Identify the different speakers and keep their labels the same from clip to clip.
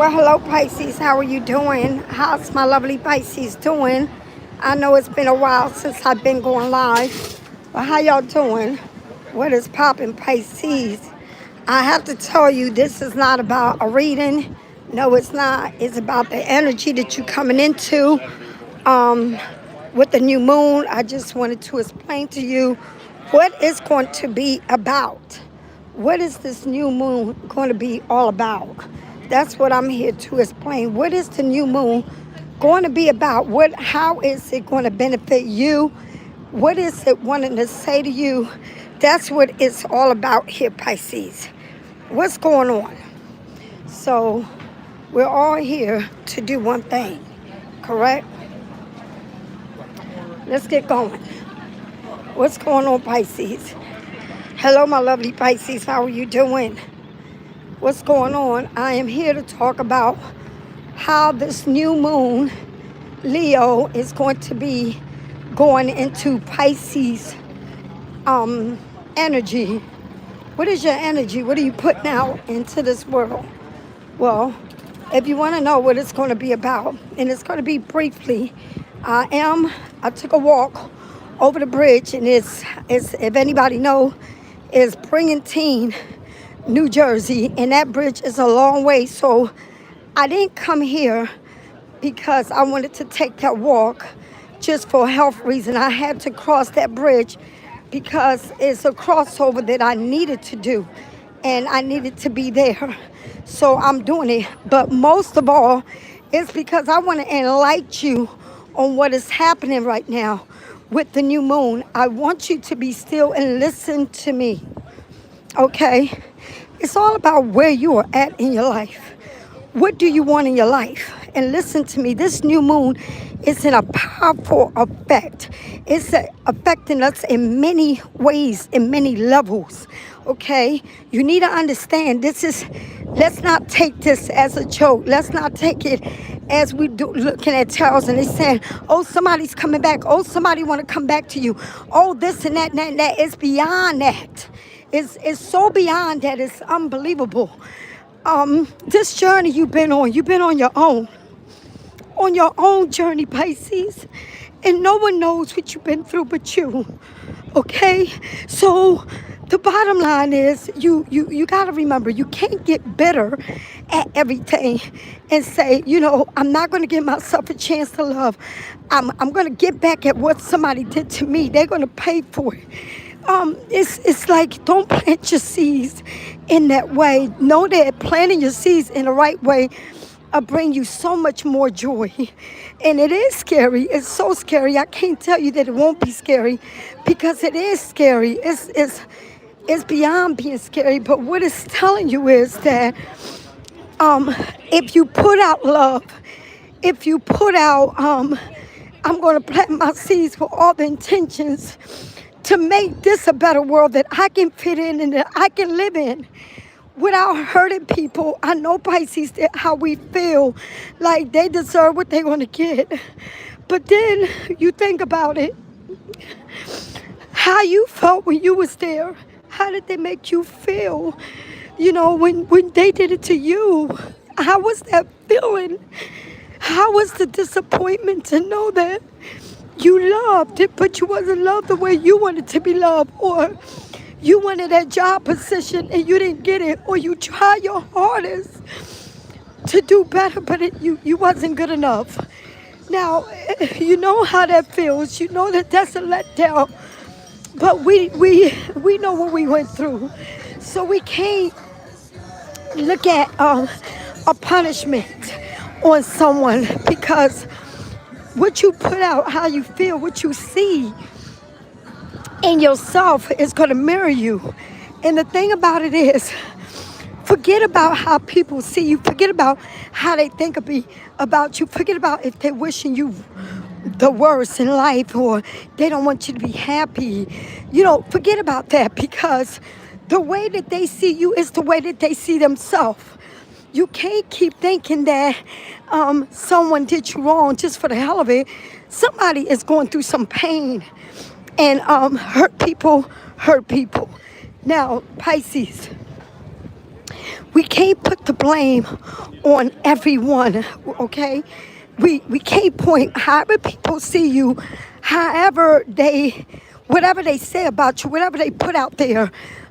Speaker 1: Well, hello, Pisces. How are you doing? How's my lovely Pisces doing? I know it's been a while since I've been going live, but how y'all doing? What is popping, Pisces? I have to tell you, this is not about a reading. No, it's not. It's about the energy that you're coming into with the new moon. I just wanted to explain to you what it's going to be about. What is this new moon going to be all about? That's what I'm here to explain. What is the new moon going to be about? How is it going to benefit you? What is it wanting to say to you? That's what it's all about here, Pisces. What's going on? So we're all here to do one thing, correct? Let's get going. What's going on, Pisces? Hello, my lovely Pisces. How are you doing? What's going on? I am here to talk about how this new moon, Leo, is going to be going into Pisces energy. What is your energy? What are you putting out into this world? Well, if you want to know what it's going to be about, and it's going to be briefly, I took a walk over the bridge, and it's if anybody know, is Bringentine, New Jersey, and that bridge is a long way. So I didn't come here because I wanted to take that walk just for health reason. I had to cross that bridge because it's a crossover that I needed to do, and I needed to be there. So I'm doing it. But most of all, it's because I want to enlighten you on what is happening right now with the new moon. I want you to be still and listen to me, okay? It's all about where you are at in your life. What do you want in your life? And listen to me, this new moon is in a powerful effect. It's affecting us in many ways, in many levels, okay? You need to understand let's not take this as a joke. Let's not take it as we do looking at tarots and they saying, oh, somebody's coming back. Oh, somebody want to come back to you. Oh, this and that and that and that. It's beyond that. It's so beyond that. It's unbelievable. This journey you've been on your own journey, Pisces, and no one knows what you've been through but you, okay? So the bottom line is you got to remember, you can't get bitter at everything and say, I'm not going to give myself a chance to love. I'm going to get back at what somebody did to me. They're going to pay for it. It's like, don't plant your seeds in that way. Know that planting your seeds in the right way bring you so much more joy. And it is scary. It's so scary. I can't tell you that it won't be scary, because it is scary. It's beyond being scary. But what it's telling you is that if you put out love, if you put out, I'm going to plant my seeds for all the intentions to make this a better world that I can fit in and that I can live in without hurting people. I know, Pisces, that how we feel like they deserve what they're going to get. But then you think about it, how you felt when you was there. How did they make you feel? When they did it to you, how was that feeling? How was the disappointment to know that you loved it, but you wasn't loved the way you wanted to be loved? Or you wanted that job position and you didn't get it, or you tried your hardest to do better, but you wasn't good enough. Now, you know how that feels. You know that that's a letdown. But we know what we went through. So we can't look at a punishment on someone, because what you put out, how you feel, what you see in yourself is going to mirror you. And the thing about it is, forget about how people see you. Forget about how they think about you. Forget about if they're wishing you the worst in life, or they don't want you to be happy. Forget about that, because the way that they see you is the way that they see themselves. You can't keep thinking that someone did you wrong just for the hell of it. Somebody is going through some pain, and hurt people. Now, Pisces, We can't put the blame on everyone, okay? We can't point, however people see you, however they, whatever they say about you, whatever they put out there,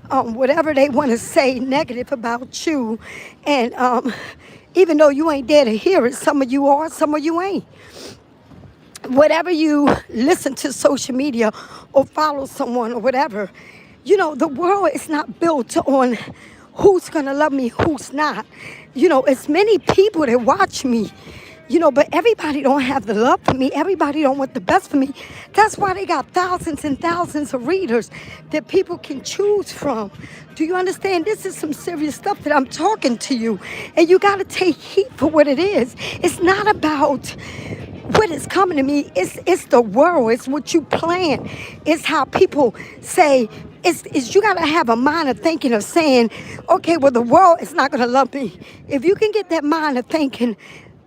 Speaker 1: whatever they want to say negative about you. And even though you ain't there to hear it, some of you are, some of you ain't. Whatever you listen to social media or follow someone or whatever, the world is not built on who's going to love me, who's not. It's many people that watch me, but everybody don't have the love for me. Everybody don't want the best for me. That's why they got thousands and thousands of readers that people can choose from. Do you understand? This is some serious stuff that I'm talking to you. And you got to take heed for what it is. It's not about what is coming to me. It's the world. It's what you plan. It's how people say. It's you got to have a mind of thinking of saying, okay, well, the world is not going to love me. If you can get that mind of thinking,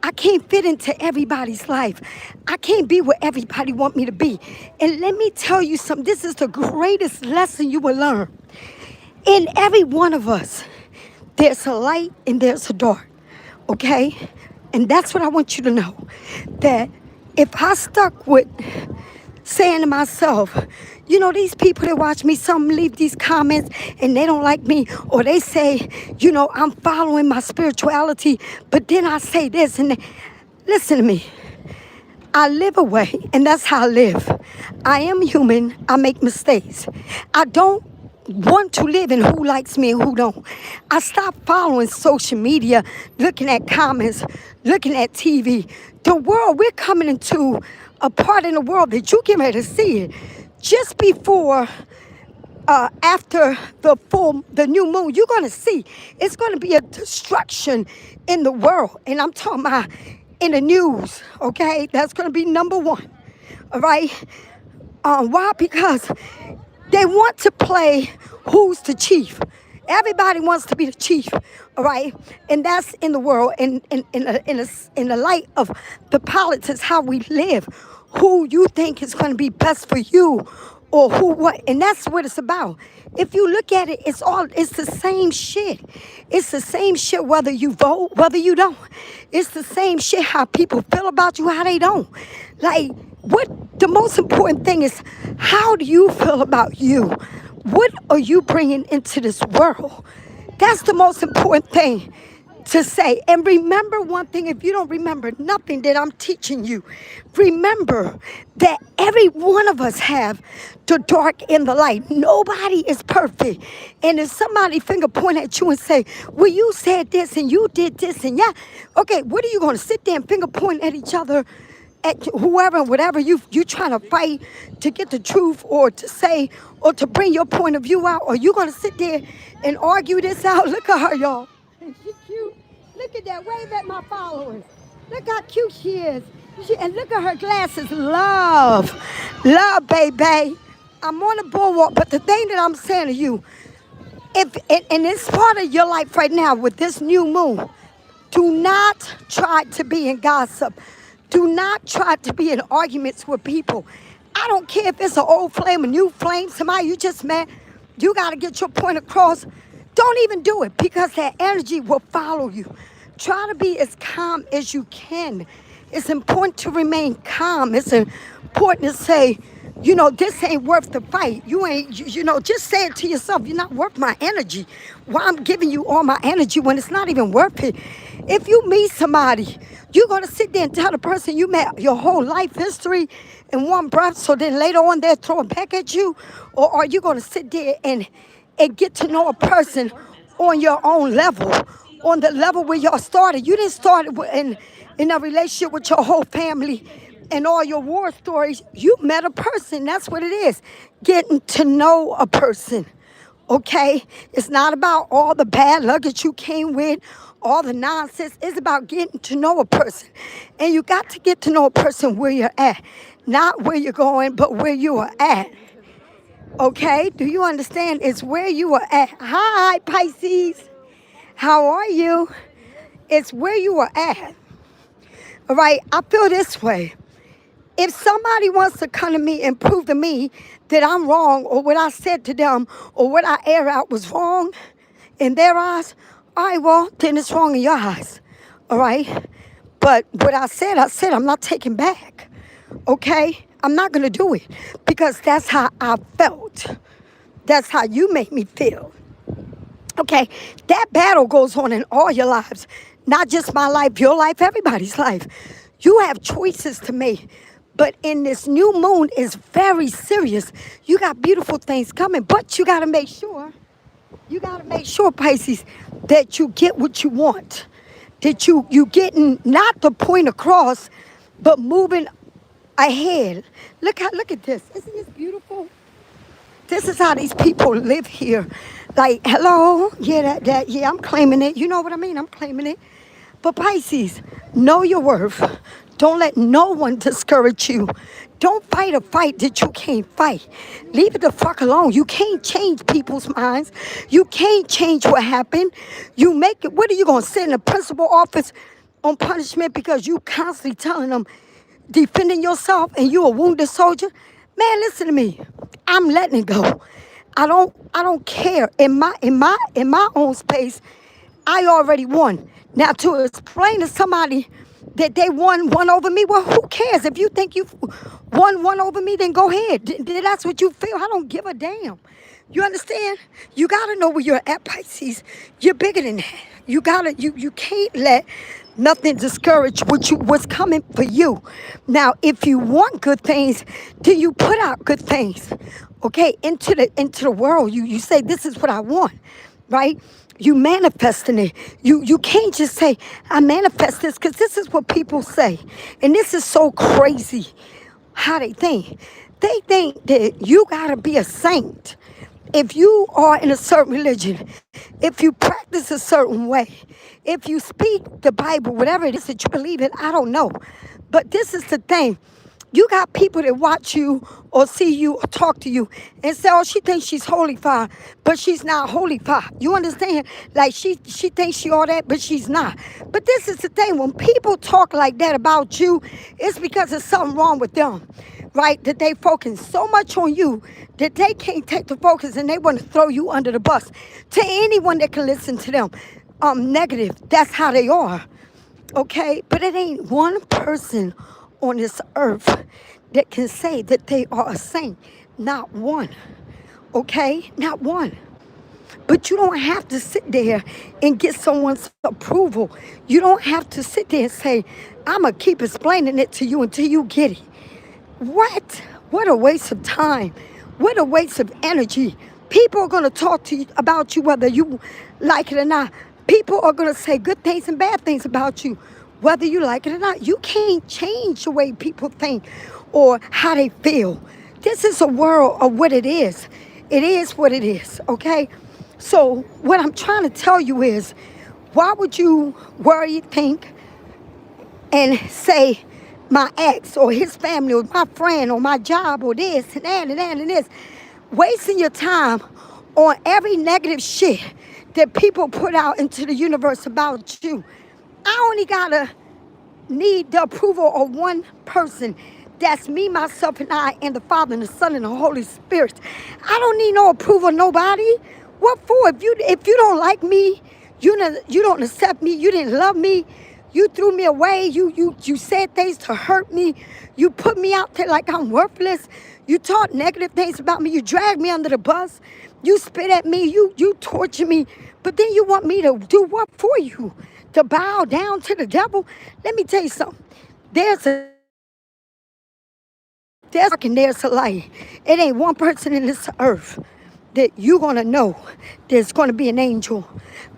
Speaker 1: I can't fit into everybody's life. I can't be where everybody want me to be. And let me tell you something. This is the greatest lesson you will learn. In every one of us, there's a light and there's a dark, okay? And that's what I want you to know, that if I stuck with saying to myself, these people that watch me, some leave these comments and they don't like me, or they say, I'm following my spirituality, but then I say this and listen to me. I live away, and that's how I live. I am human. I make mistakes. I don't want to live in who likes me and who don't. I stopped following social media, looking at comments, looking at TV. The world, we're coming into a part in the world that you get ready to see it. Just before, after the new moon, you're going to see it's going to be a destruction in the world. And I'm talking about in the news, okay? That's going to be number one, all right? Why? Because they want to play who's the chief. Everybody wants to be the chief, all right? And that's in the world, in the light of the politics, how we live, who you think is going to be best for you, or who what, and that's what it's about. If you look at it, it's the same shit. It's the same shit whether you vote, whether you don't. It's the same shit how people feel about you, how they don't. Like, what the most important thing is, how do you feel about you? What are you bringing into this world? That's the most important thing to say. And remember one thing, if you don't remember nothing that I'm teaching you, remember that every one of us have the dark and the light. Nobody is perfect. And if somebody finger point at you and say, well, you said this and you did this and yeah, okay, what are you going to sit there and finger point at each other, at whoever and whatever you trying to fight to get the truth or to say or to bring your point of view out? Or you going to sit there and argue this out? Look at her, y'all. She cute. Look at that. Wave at my followers. Look how cute she is. And look at her glasses. Love, baby. I'm on the boardwalk, but the thing that I'm saying to you, and it's part of your life right now with this new moon, do not try to be in gossip. Do not try to be in arguments with people. I don't care if it's an old flame, a new flame, somebody you just met. You got to get your point across. Don't even do it, because that energy will follow you. Try to be as calm as you can. It's important to remain calm. It's important to say, this ain't worth the fight. You ain't, just say it to yourself. You're not worth my energy. Why I'm giving you all my energy when it's not even worth it? If you meet somebody, you're going to sit there and tell the person you met your whole life history in one breath, so then later on they'll throw it back at you? Or are you going to sit there and get to know a person on your own level, on the level where y'all started? You didn't start in a relationship with your whole family and all your war stories. You met a person. That's what it is. Getting to know a person, okay? It's not about all the bad luggage you came with, all the nonsense. It's about getting to know a person. And you got to get to know a person where you're at. Not where you're going, but where you are at. Okay? Do you understand? It's where you are at. Hi, Pisces. How are you? It's where you are at. All right? I feel this way. If somebody wants to come to me and prove to me that I'm wrong, or what I said to them or what I air out was wrong in their eyes, All right, well, then it's wrong in your eyes. All right? But what I said, I'm not taking back. Okay? I'm not going to do it because that's how I felt. That's how you made me feel. Okay? That battle goes on in all your lives, not just my life, your life, everybody's life. You have choices to make. But in this new moon is very serious. You got beautiful things coming, but you got to make sure. You got to make sure, Pisces, that you get what you want. That you getting not the point across, but moving ahead. Look at this. Isn't this beautiful? This is how these people live here. Like, hello, yeah, yeah, I'm claiming it. You know what I mean? I'm claiming it. But Pisces, know your worth. Don't let no one discourage you. Don't fight a fight that you can't fight. Leave it the fuck alone. You can't change people's minds. You can't change what happened. You make it. What are you going to sit in the principal office on punishment because you constantly telling them defending yourself and you a wounded soldier? Man, listen to me. I'm letting it go. I don't care. In my own space, I already won. Now to explain to somebody that they won one over me, well, who cares? If you think you won one over me, then go ahead. That's what you feel. I don't give a damn. You understand? You gotta know where you're at, Pisces. You're bigger than that. You can't let nothing discourage what's coming for you. Now, if you want good things, then you put out good things. Okay, into the world. You say, this is what I want, right? You manifesting it. You can't just say, I manifest this, because this is what people say. And this is so crazy how they think. They think that you gotta be a saint. If you are in a certain religion, if you practice a certain way, if you speak the Bible, whatever it is that you believe in, I don't know. But this is the thing. You got people that watch you or see you or talk to you and say, oh, she thinks she's holified, but she's not holified. You understand? Like she thinks she all that, but she's not. But this is the thing. When people talk like that about you, it's because there's something wrong with them, right? That they focus so much on you that they can't take the focus and they want to throw you under the bus. To anyone that can listen to them, negative, that's how they are, okay? But it ain't one person on this earth that can say that they are a saint. Not one, okay? Not one. But you don't have to sit there and get someone's approval. You don't have to sit there and say, I'm going to keep explaining it to you until you get it. What? What a waste of time. What a waste of energy. People are going to talk to you about you whether you like it or not. People are going to say good things and bad things about you whether you like it or not. You can't change the way people think or how they feel. This is a world of what it is. It is what it is, okay? So what I'm trying to tell you is, why would you worry, think, and say, my ex or his family or my friend or my job or this and that and that and this, wasting your time on every negative shit that people put out into the universe about you. I only gotta need the approval of one person. That's me, myself, and I, and the Father, and the Son, and the Holy Spirit. I don't need no approval of nobody. What for? If you don't like me, you don't accept me, you didn't love me, you threw me away, you said things to hurt me, you put me out there like I'm worthless, you taught negative things about me, you dragged me under the bus, you spit at me, you torture me, but then you want me to do what for you? To bow down to the devil? Let me tell you something. There's a light. It ain't one person in this earth that you're going to know there's going to be an angel.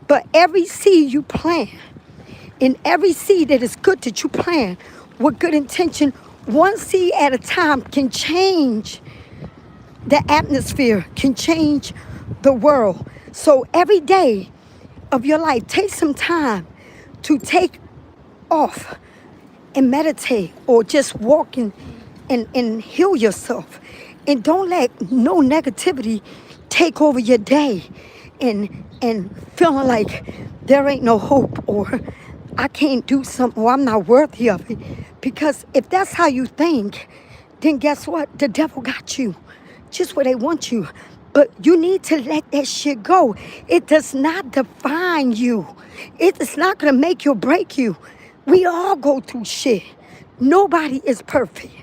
Speaker 1: But every seed you plant, in every seed that is good that you plant with good intention, one seed at a time can change the atmosphere, can change the world. So every day of your life, take some time to take off and meditate or just walk and heal yourself. And don't let no negativity take over your day and feeling like there ain't no hope or I can't do something or I'm not worthy of it. Because if that's how you think, then guess what? The devil got you just where they want you. But you need to let that shit go. It does not define you. It is not going to make you or break you. We all go through shit. Nobody is perfect.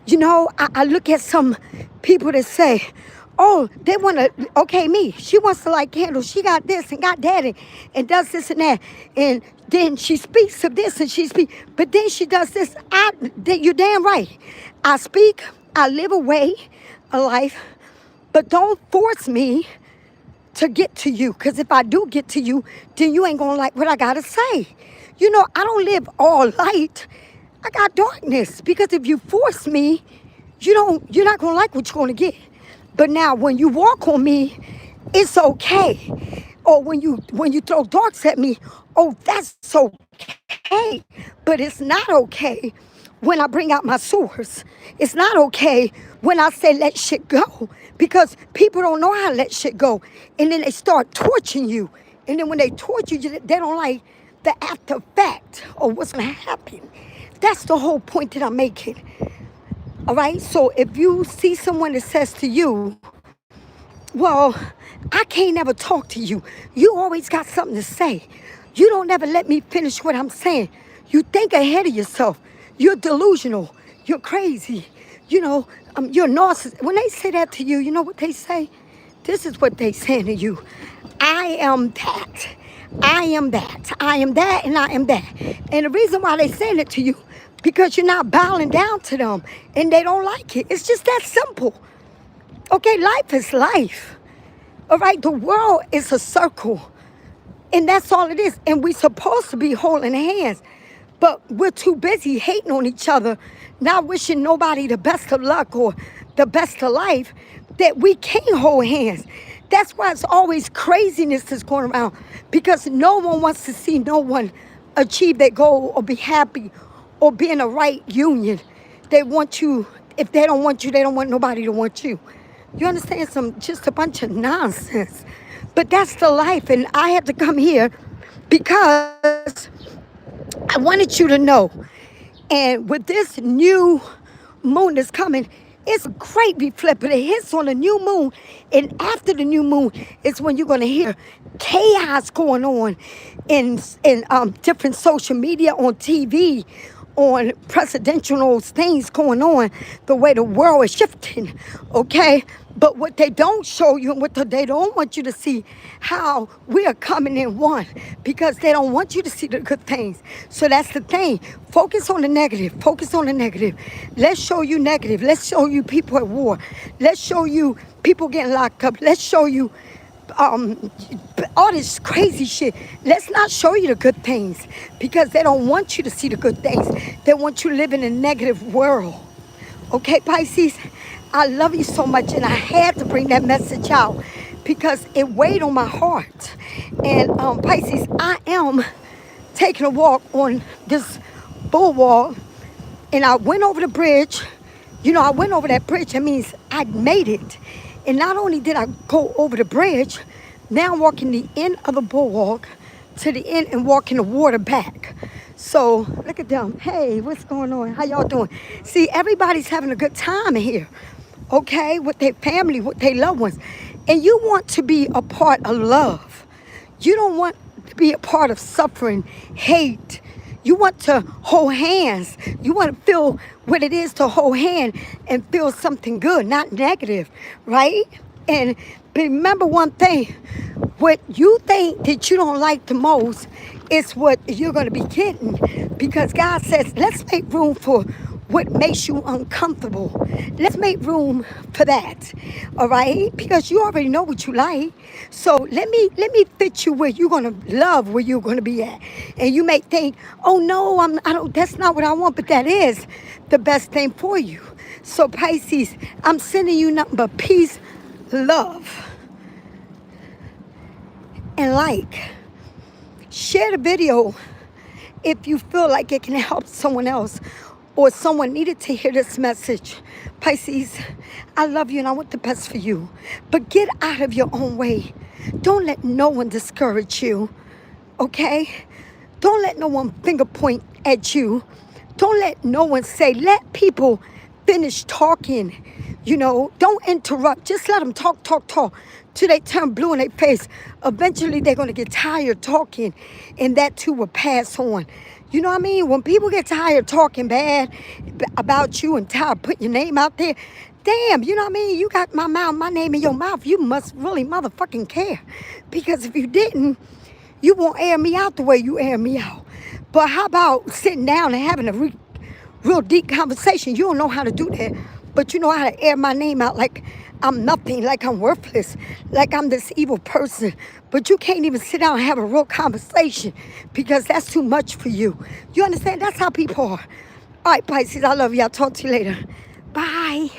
Speaker 1: You know, I look at some people that say, oh, they want to, okay, me. She wants to light candles. She got this and got that and does this and that. And then she speaks of this and she speaks. But then she does this. You're damn right. I speak. I live a life. But don't force me to get to you. Because if I do get to you, then you ain't going to like what I got to say. You know, I don't live all light. I got darkness. Because if you force me, you're not going to like what you're going to get. But now when you walk on me, it's okay. Or when you throw darks at me, oh, that's okay. But it's not okay when I bring out my swords. It's not okay when I say let shit go. Because people don't know how to let shit go. And then they start torturing you. And then when they torture you, they don't like the after fact of what's going to happen. That's the whole point that I'm making. All right? So if you see someone that says to you, well, I can't never talk to you. You always got something to say. You don't ever let me finish what I'm saying. You think ahead of yourself. You're delusional. You're crazy. You know, you're a narcissist. When they say that to you, you know what they say? This is what they saying to you. I am that. I am that. I am that and I am that. And the reason why they saying it to you, because you're not bowing down to them and they don't like it. It's just that simple. Okay, life is life. All right, the world is a circle. And that's all it is. And we're supposed to be holding hands. But we're too busy hating on each other, not wishing nobody the best of luck or the best of life, that we can't hold hands. That's why it's always craziness that's going around, because no one wants to see no one achieve their goal or be happy or be in a right union. They want you. If they don't want you, they don't want nobody to want you. You understand? Just a bunch of nonsense. But that's the life, and I had to come here because I wanted you to know. And with this new moon that's coming, it's a great reflect, but it hits on the new moon. And after the new moon is when you're going to hear chaos going on in different social media, on TV, on presidential things going on, the way the world is shifting, okay? But what they don't show you and what they don't want you to see, how we are coming in one, because they don't want you to see the good things. So that's the thing. Focus on the negative. Focus on the negative. Let's show you negative. Let's show you people at war. Let's show you people getting locked up. Let's show you all this crazy shit. Let's not show you the good things, because they don't want you to see the good things. They want you to live in a negative world. Okay, Pisces? I love you so much, and I had to bring that message out because it weighed on my heart. And Pisces, I am taking a walk on this boardwalk, and I went over the bridge. You know, I went over that bridge. That means I made it. And not only did I go over the bridge, now I'm walking the end of the boardwalk to the end and walking the water back. So look at them. Hey, what's going on? How y'all doing? See, everybody's having a good time in here, okay, with their family, with their loved ones. And you want to be a part of love. You don't want to be a part of suffering, hate. You want to hold hands. You want to feel what it is to hold hands and feel something good, not negative, right? And remember one thing, what you think that you don't like the most is what you're going to be getting, because God says, let's make room for what makes you uncomfortable. Let's make room for that, all right? Because you already know what you like. So let me fit you where you're gonna love, where you're gonna be at. And you may think, oh no, I don't. That's not what I want, but that is the best thing for you. So Pisces, I'm sending you nothing but peace, love, and like. Share the video if you feel like it can help someone else, or someone needed to hear this message. Pisces, I love you and I want the best for you. But get out of your own way. Don't let no one discourage you, okay? Don't let no one finger point at you. Don't let no one say, let people finish talking. Don't interrupt. Just let them talk, talk, talk till they turn blue in their face. Eventually, they're going to get tired talking, and that too will pass on. You know what I mean? When people get tired talking bad about you and tired putting your name out there, damn, you know what I mean? You got my name in your mouth. You must really motherfucking care. Because if you didn't, you won't air me out the way you air me out. But how about sitting down and having a real deep conversation? You don't know how to do that, but you know how to air my name out like I'm nothing, like I'm worthless, like I'm this evil person. But you can't even sit down and have a real conversation because that's too much for you. You understand? That's how people are. All right, Pisces, I love you. I'll talk to you later. Bye.